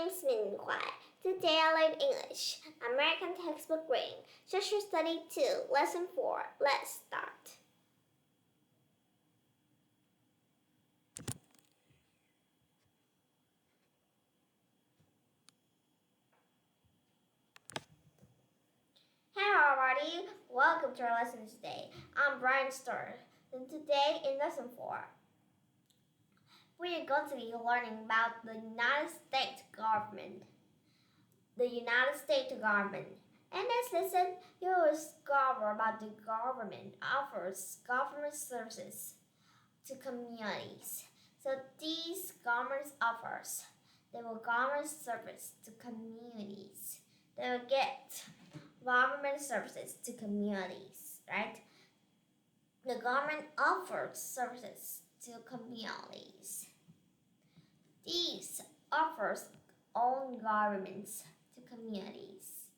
name's Minhua. Today I learn English, American textbook reading, Social Study 2, Lesson 4. Let's start. Hello everybody, welcome to our lesson today. I'm Brian Starr, and today in Lesson 4, we are going to be learning about the United States government. The United States government. In this lesson, you will discover about the government offers government services to communities. So these government offers, they will government service to communities. They will get government services to communities, right? The government offers services to communities. These offers own governments to communities.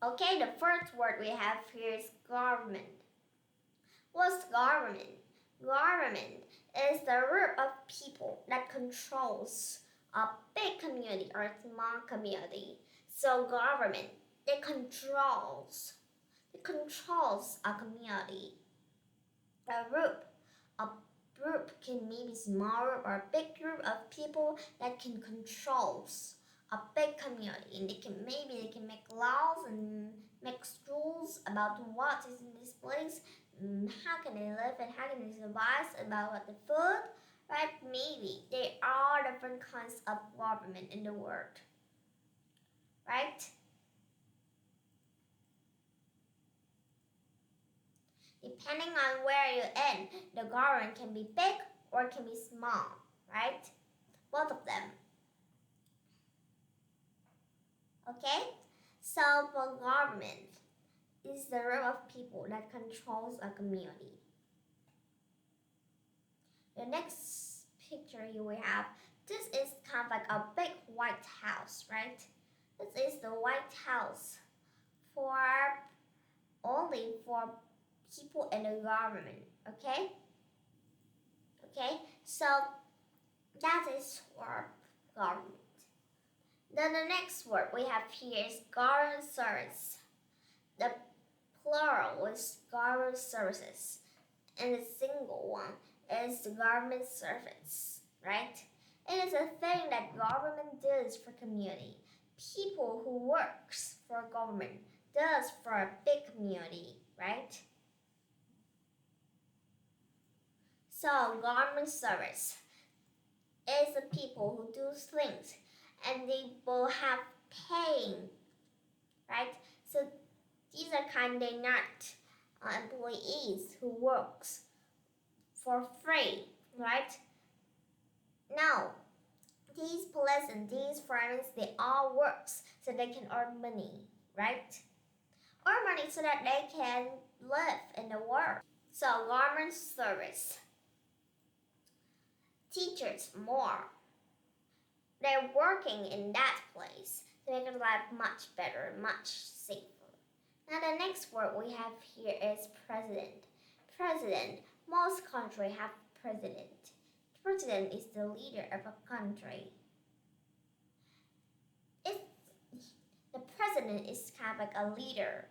Okay, the first word we have here is government. What's government? Government is the group of people that controls a big community or a small community. So government, it controls a community. A group can maybe small group or a big group of people that can control a big community, and they can make laws and make rules about what is in this place, and how can they live and how can they survive, about the food, right? Maybe there are different kinds of government in the world, right? Depending on where you're in, the government can be big or it can be small, right? Both of them. Okay? So the government is the group of people that controls a community. The next picture you will have, this is kind of like a big white house, right? This is the White House only for people in the government, okay? Okay, so that is for government. Then the next word we have here is government service. The plural is government services, and the single one is the government service, right? It is a thing that government does for community. People who works for government does for a big community, right? So government service is the people who do things and they will have paying, right? So these are kind of not employees who works for free, right? No, these police and these firemen, they all works so they can earn money, right? Earn money so that they can live in the world. So government service. Teachers more. They're working in that place to make their life much better, much safer. Now the next word we have here is president. President. Most countries have president. President is the leader of a country. The president is kind of like a leader.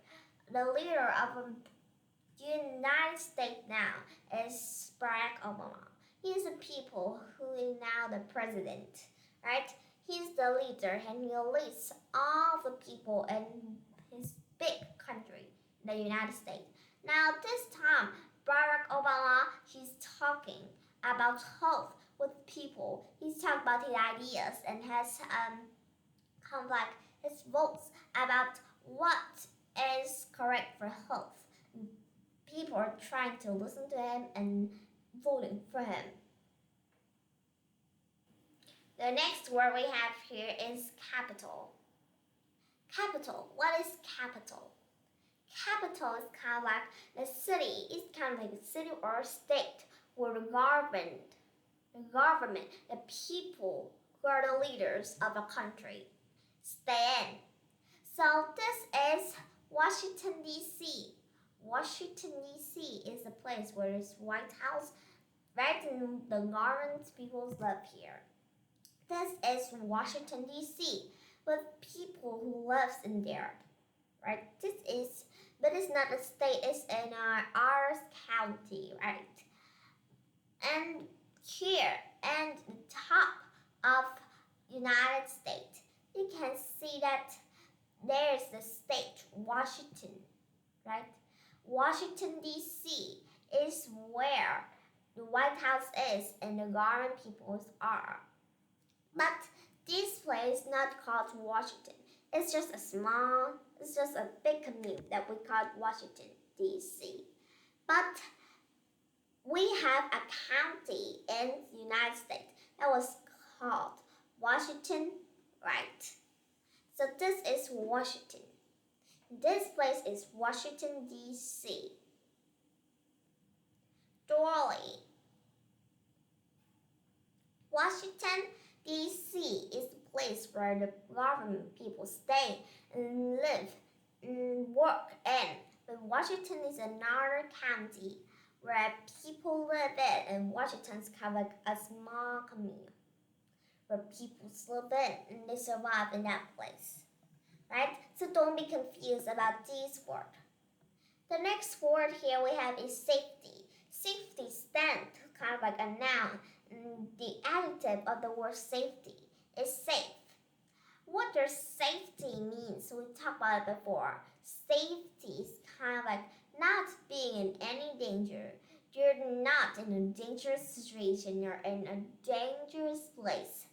The leader of the United States now is Barack Obama. He's the people who is now the president, right? He's the leader and he leads all the people in his big country, the United States. Now this time, Barack Obama, he's talking about health with people. He's talking about his ideas and has kind of like his votes about what is correct for health. People are trying to listen to him and voting for him. The next word we have here is capital. Capital. What is capital? Capital is kind of like the city. It's kind of like a city or a state where the government, the people who are the leaders of a country stay in. So this is Washington, D.C. Washington, D.C. is the place where this White House, right, and the government people live here. This is Washington, D.C., with people who lives in there, right? But it's not a state, it's in our county, right? And here, and the top of United States, you can see that there's the state, Washington, right? Washington, D.C. is where the White House is and the government peoples are. But this place is not called Washington. It's just a big commune that we call Washington, D.C. But we have a county in the United States that was called Washington, right? So this is Washington. This place is Washington, D.C. Dolly. Washington, D.C. is the place where the government people stay and live and work in. But Washington is another county where people live in, and Washington's kind of like a small commune where people live in and they survive in that place, right? So don't be confused about these words. The next word here we have is safety. Safety stands kind of like a noun. And the adjective of the word safety is safe. What does safety mean? So we talked about it before. Safety is kind of like not being in any danger. You're not in a dangerous situation. You're in a dangerous place.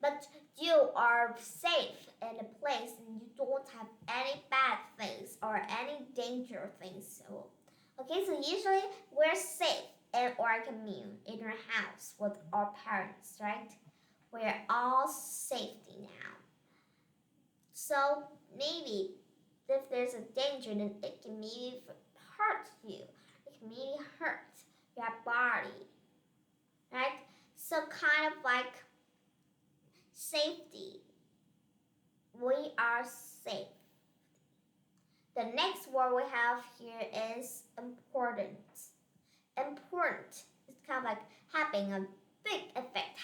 But you are safe in a place and you don't have any bad things or any danger things. So, okay, so usually we're safe in our commune, in our house with our parents, right? We're all safety now. So maybe if there's a danger, then it can maybe hurt you. It can maybe hurt your body, right? So kind of like safety. We are safe. The next word we have here is important. Important is kind of like having a big effect,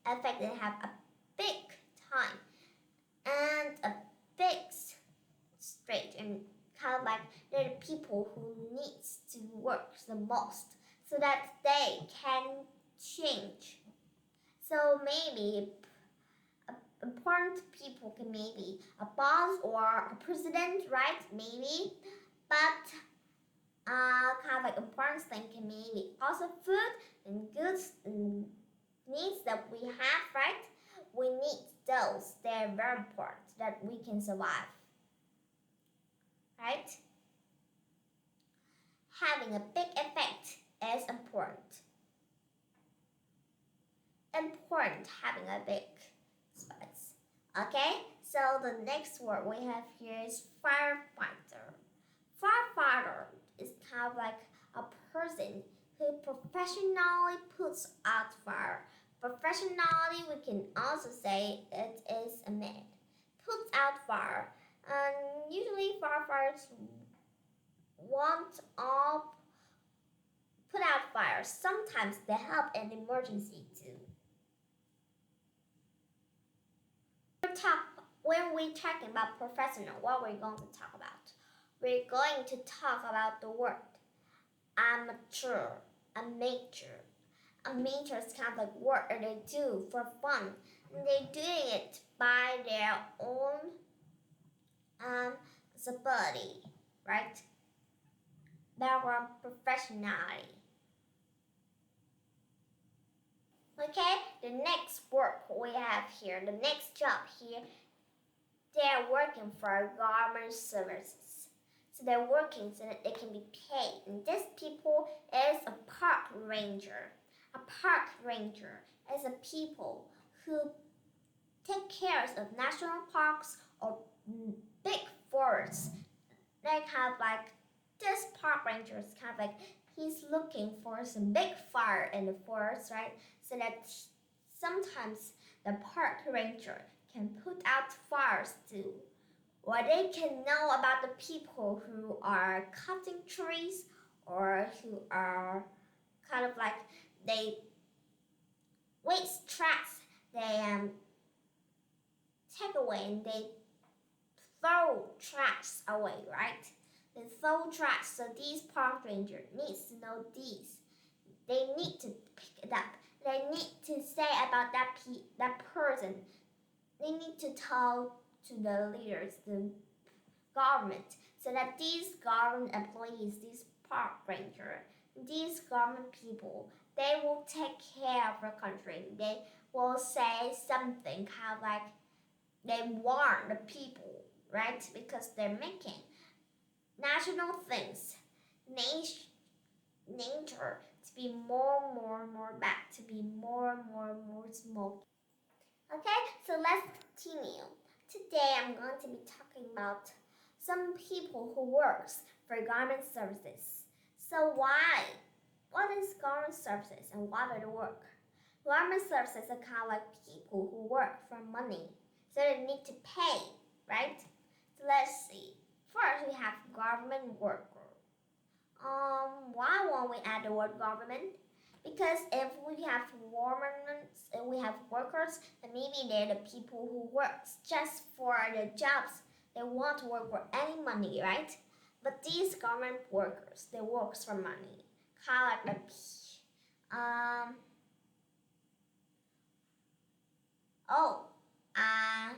and have a big time and a big straight, and kind of like they're the people who needs to work the most so that they can change. So maybe important people can maybe a boss or a president, right? Maybe, but kind of like important thing can maybe also food and goods and needs that we have, right? We need those. They're very important that we can survive, right? Having a big effect is important. Important having a big space. Okay, so the next word we have here is firefighter. Firefighter is kind of like a person who professionally puts out fire. Professionally, we can also say it is a man. Puts out fire. And usually firefighters won't all put out fire. Sometimes they help in emergency too. When we're talking about professional, what we're going to talk about? We're going to talk about the word amateur, amateur. Amateur is kind of like work that they do for fun. And they're doing it by their own ability, right? Their professionality. Okay, the next work we have here, the next job here, they're working for government services. So they're working so that they can be paid. And this people is a park ranger. A park ranger is a people who take care of national parks or big forests. They have like this park ranger is kind of like he's looking for some big fire in the forest, right? So that sometimes the park ranger can put out fires too. Or they can know about the people who are cutting trees or who are kind of like they waste trash hallway and they throw trash away, right? They throw trash, so these park ranger needs to know these. They need to pick it up. They need to say about that person. They need to tell to the leaders, the government, so that these government employees, these park ranger, these government people, they will take care of the country. They will say something kind of like they warn the people, right? Because they're making national things, nature to be more bad, to be more smoky. Okay, so let's continue. Today I'm going to be talking about some people who works for government services. So why? What is government services and what are the work? Government services are kind of like people who work for money, so they need to pay, right? So let's see. First, we have government worker. Why won't we add the word government? Because if we have workers, then maybe they're the people who works just for the jobs. They want to work for any money, right? But these government workers, they works for money. Kind of like I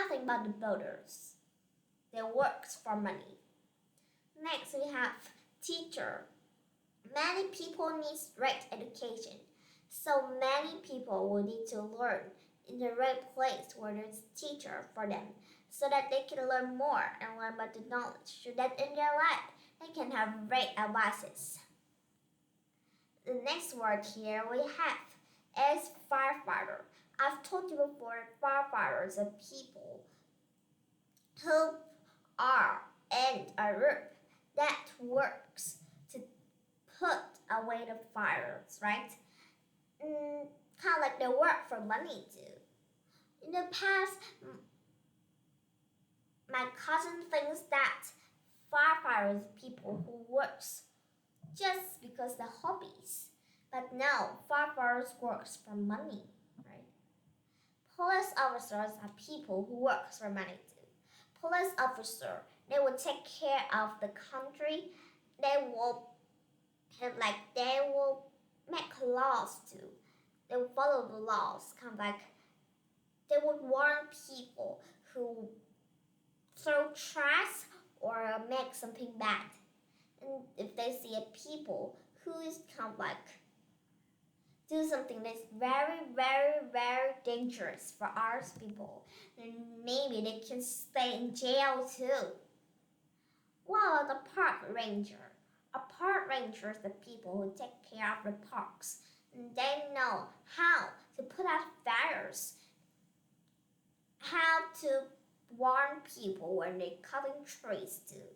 think about the builders. They works for money. Next, we have teacher. Many people need right education, so many people will need to learn in the right place where there's a teacher for them, so that they can learn more and learn about the knowledge, so that in their life they can have right advices. The next word here we have is firefighter. I've told you before, firefighters are people who are in a group that works to put away the fires, right? Kind of like they work for money too. In the past, my cousin thinks that firefighters are people who works just because they're hobbies. But no, firefighters works for money, right? Police officers are people who works for money too. Police officer, they will take care of the country. They will make laws too. They will follow the laws, kind of like they would warn people who throw trash or make something bad. And if they see a people who is kind of like do something that's very dangerous for our people, then maybe they can stay in jail too. What about the park ranger? A park ranger is the people who take care of the parks. And they know how to put out fires, how to warn people when they're cutting trees too.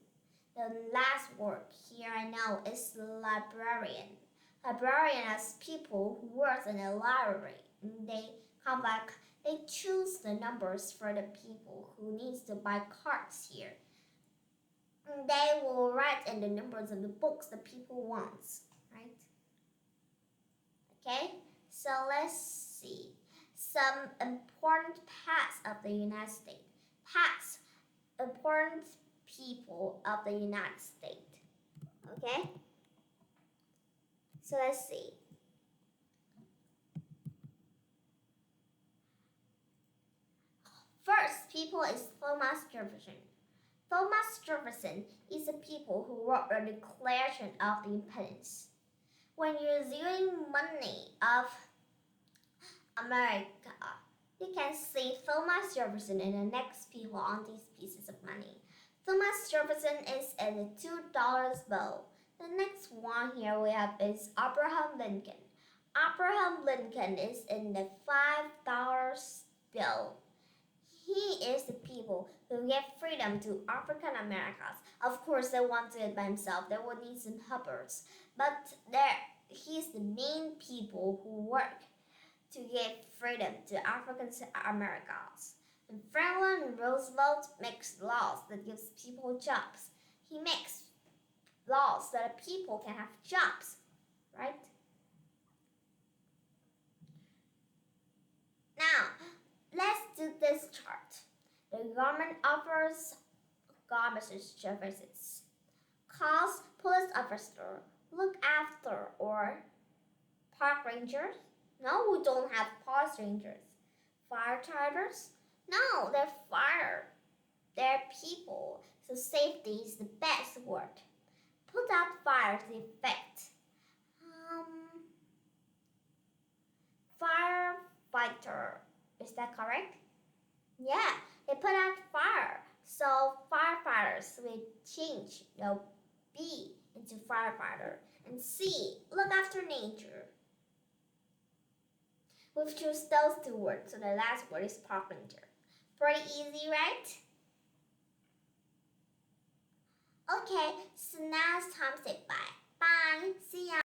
The last word here I know is librarian. Librarian is people who work in a library. And they come back, they choose the numbers for the people who needs to buy cards here. And they will write in the numbers of the books the people wants, right? Okay, so let's see some important facts of the United States. Facts, important people of the United States. Okay, so let's see. First people is Thomas Jefferson. Thomas Jefferson is the people who wrote the Declaration of Independence. When you're viewing money of America, you can see Thomas Jefferson and the next people on these pieces of money. Thomas Jefferson is in the $2 bill. The next one here we have is Abraham Lincoln. Abraham Lincoln is in the $5 bill. He is the people who gave freedom to African Americans. Of course, they won't do it by himself. They will need some helpers. But he's the main people who work to give freedom to African Americans. And Franklin Roosevelt makes laws that gives people jobs. He makes laws so that people can have jobs, right? Now, let's do this chart. The government offers garbage services. Calls police officer, look after, or park rangers. No, we don't have park rangers. Firefighters? No, they're fire. They're people. So safety is the best word. Put out fires effect. Firefighter. Is that correct? Yeah, they put out fire. So firefighters will change the B into firefighter. And C, look after nature. We've chosen those two words, so the last word is park ranger. Pretty easy, right? Okay, so now it's time to say bye. Bye. See ya.